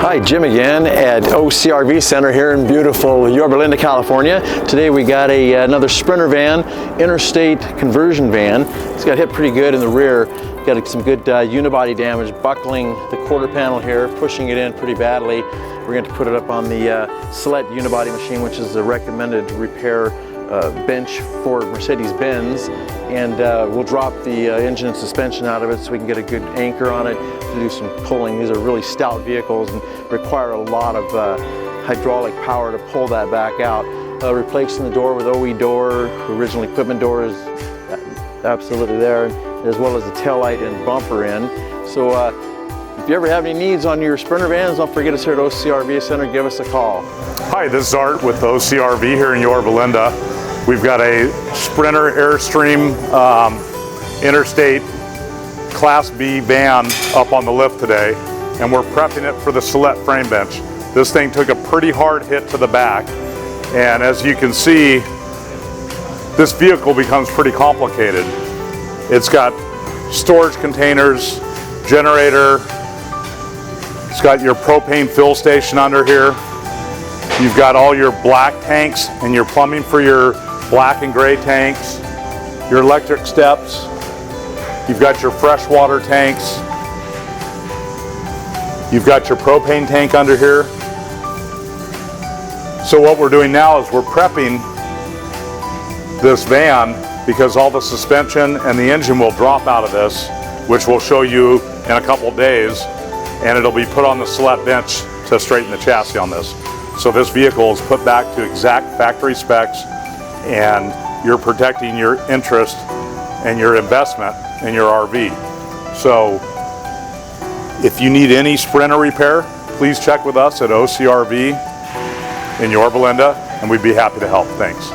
Hi, Jim again at OCRV Center here in beautiful Yorba Linda, California. Today we got another Sprinter van, interstate conversion van. It's got hit pretty good in the rear. Got some good unibody damage, buckling the quarter panel here, pushing it in pretty badly. We're going to put it up on the Select unibody machine, which is the recommended repair bench for Mercedes-Benz, and we'll drop the engine and suspension out of it so we can get a good anchor on it to do some pulling. These are really stout vehicles and require a lot of hydraulic power to pull that back out. Replacing the door with OE door, original equipment door is absolutely there, as well as the taillight and bumper in. So if you ever have any needs on your Sprinter vans, don't forget us here at OCRV Center. Give us a call. Hi, this is Art with OCRV here in Yorba Linda. We've got a Sprinter Airstream Interstate Class B van up on the lift today, and we're prepping it for the Select frame bench. This thing took a pretty hard hit to the back, and as you can see, this vehicle becomes pretty complicated. It's got storage containers, generator, it's got your propane fill station under here. You've got all your black tanks and your plumbing for your black and gray tanks, your electric steps. You've got your freshwater tanks. You've got your propane tank under here. So what we're doing now is we're prepping this van because all the suspension and the engine will drop out of this, which we'll show you in a couple days, and it'll be put on the Select bench to straighten the chassis on this. So this vehicle is put back to exact factory specs, and you're protecting your interest and your investment in your RV. So if you need any Sprinter repair, please check with us at OCRV in Yorba Linda, and we'd be happy to help. Thanks.